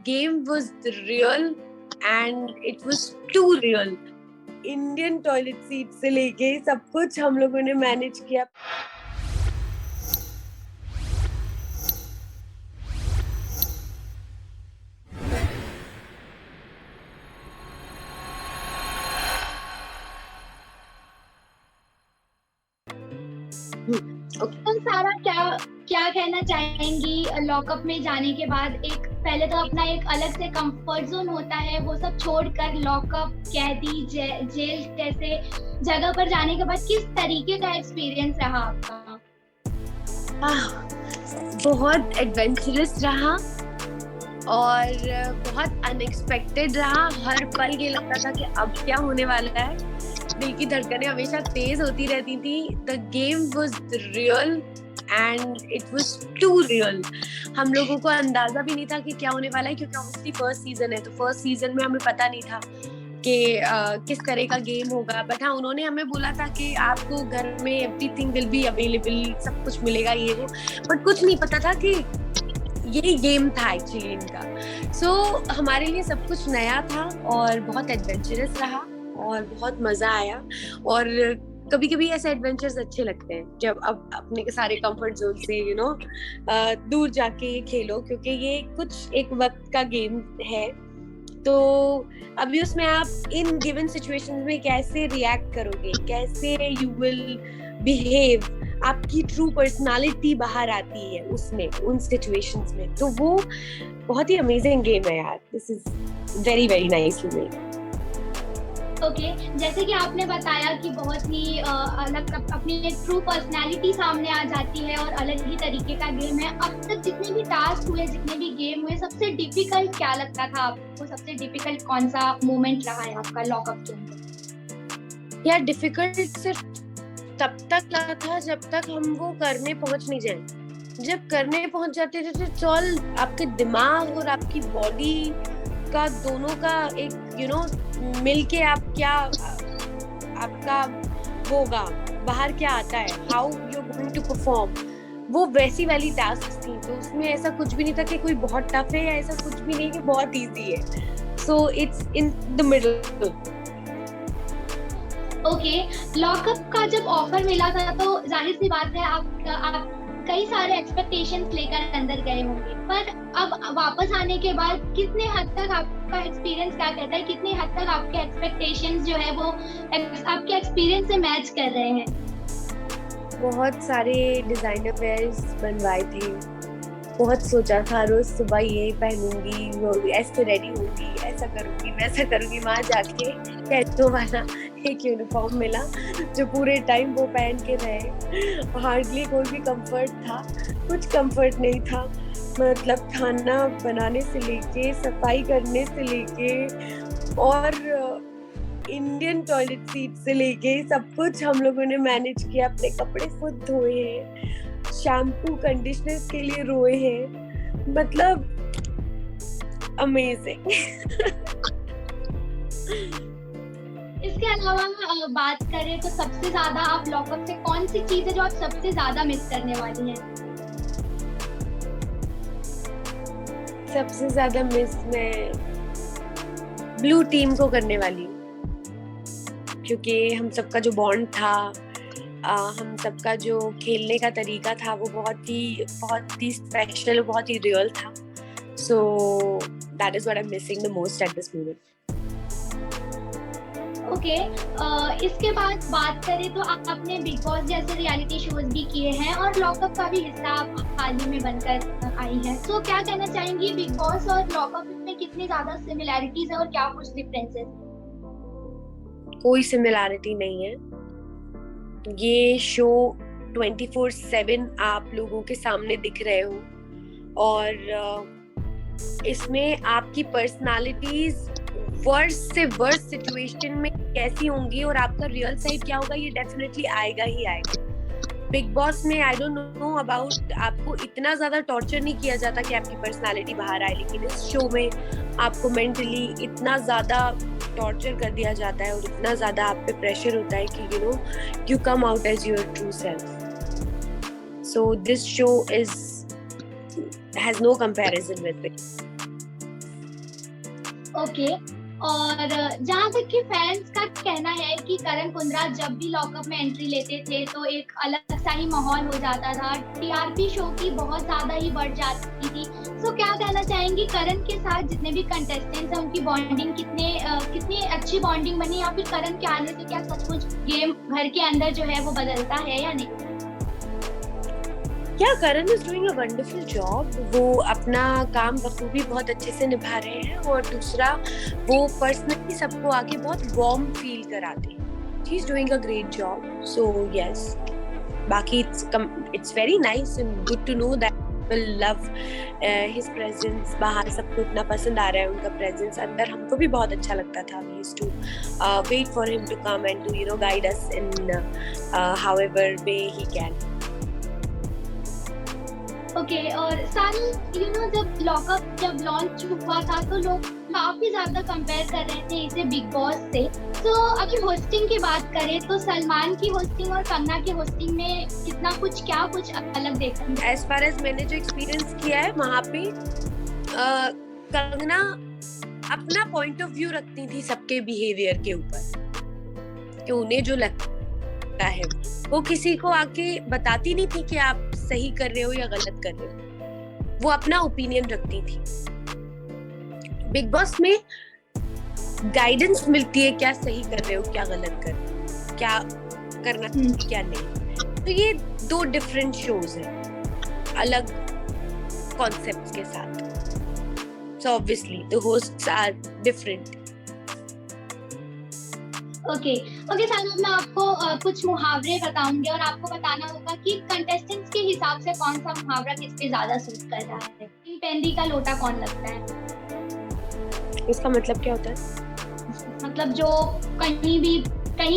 game was real and it was too real. Indian toilet seat से लेके सब कुछ हम लोगों ने मैनेज किया. तो सारा क्या कहना चाहेंगी लॉकअप में जाने के बाद? एक पहले तो अपना एक अलग से कंफर्ट जोन होता है, वो सब छोड़कर लॉकअप, कैदी, जेल जैसे जगह पर जाने के बाद किस तरीके का एक्सपीरियंस रहा आपका? बहुत एडवेंचरस रहा और बहुत अनएक्सपेक्टेड रहा. हर पल ये लगता था कि अब क्या होने वाला है. दिल की धड़कनें हमेशा तेज होती रहती थी. The game was real and it was too real. हम लोगों को अंदाजा भी नहीं था कि क्या होने वाला है, क्योंकि ऑब्वियसली फर्स्ट सीजन है, तो फर्स्ट सीजन में हमें पता नहीं था कि किस तरह का गेम होगा. बट हाँ, उन्होंने हमें बोला था कि आपको घर में एवरीथिंग विल बी अवेलेबल, सब कुछ मिलेगा ये वो. बट कुछ नहीं पता था कि यही गेम था एक्चुअली इनका. सो हमारे लिए सब कुछ नया था और बहुत एडवेंचरस रहा और बहुत मजा आया. और कभी कभी ऐसे एडवेंचर्स अच्छे लगते हैं जब अब अपने के सारे कंफर्ट जोन से दूर जाके ये खेलो, क्योंकि ये कुछ एक वक्त का गेम है. तो अभी उसमें आप इन गिवन सिचुएशंस में कैसे रिएक्ट करोगे, कैसे यू विल बिहेव, आपकी ट्रू पर्सनालिटी बाहर आती है उसमें, उन सिचुएशंस में. तो वो बहुत ही अमेजिंग गेम है यार. This is very very nicely made. Okay, जैसे कि आपने बताया कि बहुत ही अलग अपनी एक ट्रू पर्सनालिटी सामने आ जाती है और अलग ही तरीके का गेम है. अब तक जितने भी टास्क हुए, जितने भी गेम हुए, सबसे डिफिकल्ट क्या लगता था आपको? सबसे डिफिकल्ट कौन सा मोमेंट रहा है आपका लॉकअप के अंदर? यार डिफिकल्ट सिर्फ तब तक लगा था जब तक हम वो करने पहुंच नहीं जाए. जब करने पहुंच जाते थे तो चल आपके दिमाग और आपकी बॉडी का दोनों का एक मिलके आप क्या आपका होगा, बाहर क्या आता है, how you are going to perform, वो वैसी वाली टास्क थी. तो उसमें ऐसा कुछ भी नहीं था कि कोई बहुत टफ है या ऐसा कुछ भी नहीं कि बहुत इजी है. So it's in the middle. Okay, lockup का जब ऑफर मिला था तो जाहिर सी बात है आप कई सारे एक्सपेक्टेशंस लेकर अंदर गए होंगे, पर अब वापस आने के बाद कितने हद तक आपका एक्सपीरियंस क्या कहता है, कितने हद तक आपके एक्सपेक्टेशंस जो है वो आपके एक्सपीरियंस से मैच कर रहे हैं? बहुत सारे डिजाइनर वेयर्स बनवाए थे, बहुत सोचा था रोज सुबह ये पहनूंगी, ऐसे रेडी होंगी, ऐसा करूंगी, वैसा करूंगी. वहां जाके कैटो वाला एक यूनिफॉर्म मिला जो पूरे टाइम वो पहन के रहे. हार्डली कोई भी कंफर्ट था, कुछ कंफर्ट नहीं था. मतलब खाना बनाने से लेके, सफाई करने से लेके और इंडियन टॉयलेट सीट से लेके सब कुछ हम लोगों ने मैनेज किया. अपने कपड़े खुद धोए हैं, शैम्पू कंडीशनर्स के लिए रोए हैं. मतलब अमेजिंग. इसके अलावा बात करें तो सबसे ज्यादा आप लॉकअप से कौन सी चीज है जो आप सबसे ज्यादा मिस करने वाली हैं? सबसे ज्यादा मिस मैं ब्लू टीम को करने वाली हूँ, क्योंकि हम सबका जो बॉन्ड था, हम सबका जो खेलने का तरीका था, वो बहुत ही स्पेशल, बहुत ही रियल था. So that is what I am missing the most at this moment. Okay, इसके बाद बात करें तो आपने बिग बॉस जैसे रियलिटी शोज भी किए हैं और लॉकअप का भी हिस्सा आप हाल ही में बनकर आई है. तो क्या कहना चाहेंगी, बिग बॉस और लॉकअप में कितनी ज्यादा सिमिलैरिटीज है और क्या कुछ डिफरेंसेस? कोई सिमिलैरिटी नहीं है. ये शो 24/7 आप लोगों के सामने दिख रहे हो और इसमें आपकी पर्सनालिटीज वर्स से वर्स सिचुएशन में कैसी होंगी और आपका रियल साइड क्या होगा, ये डेफिनेटली आएगा ही आएगा. बिग बॉस में आई डोंट नो अबाउट, आपको इतना ज्यादा टॉर्चर नहीं किया जाता कि आपकी पर्सनालिटी बाहर आए, लेकिन इस शो में आपको मेंटली इतना ज्यादा टॉर्चर कर दिया जाता है और इतना ज्यादा आप पे प्रेशर होता है कि you come out as your true self. So this show has no comparison with it. Okay. और जहाँ तक कि फैंस का कहना है कि करण कुंद्रा जब भी लॉकअप में एंट्री लेते थे तो एक अलग सा ही माहौल हो जाता था, टीआरपी शो की बहुत ज्यादा ही बढ़ जाती थी। सो क्या कहना चाहेंगी, करण के साथ जितने भी कंटेस्टेंट्स हैं उनकी बॉन्डिंग कितनी अच्छी बॉन्डिंग बनी, या फिर करण के आने से क्या सचमुच गेम घर के अंदर जो है वो बदलता है या नहीं? या Karan is doing a wonderful job. वो अपना काम बखूबी बहुत अच्छे से निभा रहे हैं, और दूसरा वो पर्सनली सबको आके बहुत वार्म फील कराते हैं। He is doing a great job, so yes. बाकी it's very nice and good to know that people love his presence. बाहर सबको इतना पसंद आ रहा है उनका प्रेजेंस, अंदर हमको भी बहुत अच्छा लगता था। We used to wait for him to come and to guide us in however way he can. Okay. और सानी जब लॉन्च हुआ था तो लोग काफी ज्यादा कंपेयर कर रहे थे इसे बिग बॉस से। तो अभी होस्टिंग की बात करें तो सलमान की होस्टिंग और कंगना की होस्टिंग में क्या कुछ अलग देखा? एज फार एज मैंने जो एक्सपीरियंस किया है वहाँ पे कंगना अपना पॉइंट ऑफ व्यू रखती थी सबके बिहेवियर के ऊपर, कि उन्हें जो लगता है वो किसी को आके बताती नहीं थी कि आप सही कर रहे हो या गलत कर रहे हो। वो अपना ओपिनियन रखती थी। बिग बॉस में गाइडेंस मिलती है, क्या सही कर रहे हो, क्या गलत कर रहे हो, क्या करना चाहिए क्या नहीं। तो ये दो डिफरेंट शोज हैं अलग कॉन्सेप्ट्स के साथ। So obviously the hosts are different. Okay Sanu, मैं आपको कुछ मुहावरे बताऊंगी और आपको बताना होगा कि कंटेस्टेंट्स के हिसाब से कौन सा मुहावरा किस पे ज्यादा सूट कर रहा है। पेंदी का लोटा कौन लगता है? इसका मतलब क्या होता है? मतलब जो कहीं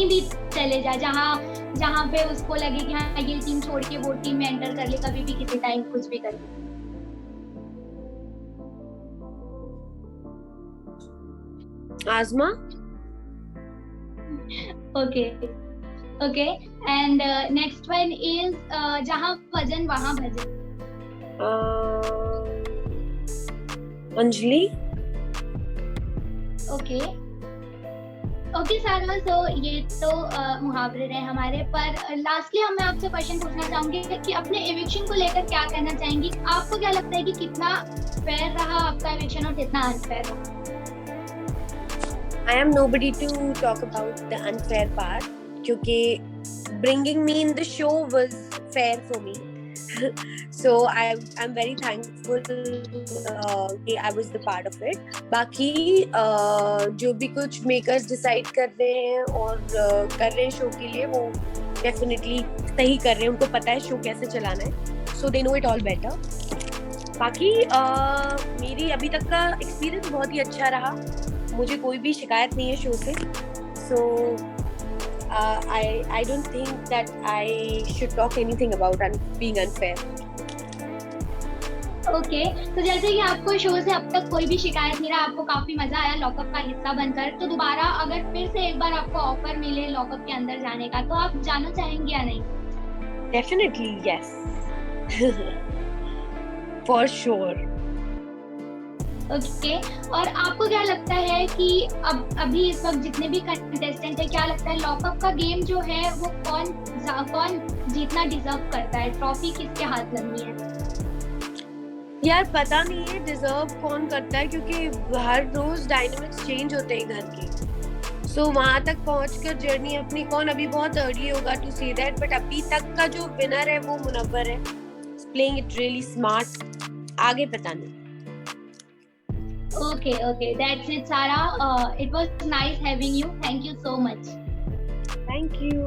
भी चले जाए, जहाँ पे उसको लगे कि हाँ ये टीम छोड़ के वो टीम में एंटर कर ले, कभी भी किसी टाइम कुछ भी कर ले। आजमा। Okay and next one is जहाँ वजन वहाँ भजन। अंजलि। ओके सारा, तो ये तो मुहावरे रहे हमारे। पर लास्टली मैं आपसे क्वेश्चन पूछना चाहूंगी कि अपने एविक्शन को लेकर क्या कहना चाहेंगी? आपको क्या लगता है कि कितना फेयर रहा आपका एविक्शन और कितना अनफेयर रहा? I am nobody to talk about the unfair part, क्योंकि bringing me in the show was fair for me. So I'm very thankful कि I was the part of it. बाकी जो भी कुछ makers decide कर रहे हैं और कर रहे हैं शो के लिए, वो definitely सही कर रहे हैं। उनको पता है शो कैसे चलाना है, so they know it all better. बाकी मेरी अभी तक का एक्सपीरियंस बहुत ही अच्छा रहा। मुझे कोई भी शिकायत नहीं है शो से। So I don't think that I should talk anything about being unfair. Okay, तो जैसे कि आपको शो से अब तक कोई भी शिकायत नहीं रहा, आपको काफी मजा आया लॉकअप का हिस्सा बनकर, तो दोबारा अगर फिर से एक बार आपको ऑफर मिले लॉकअप के अंदर जाने का, तो आप जाना चाहेंगे या नहीं? Definitely yes. For sure. Okay, और आपको क्या लगता है कि अभी इस वक्त जितने भी कंटेस्टेंट है, क्या लगता है लॉकअप का गेम जो है वो कौन जीतना डिजर्व करता है? ट्रॉफी किसके हाथ लगनी है? यार पता नहीं है डिजर्व कौन करता है, क्योंकि हर रोज डायनामिक्स चेंज होते हैं घर के। सो वहां तक पहुंचकर जर्नी अपनी कौन, अभी बहुत अर्ली होगा टू से दैट, बट अभी तक का जो विनर है वो मुनव्वर है, प्लेइंग इट रियली स्मार्ट। आगे पता नहीं। Okay, that's it, Sarah. It was nice having you. Thank you so much. Thank you.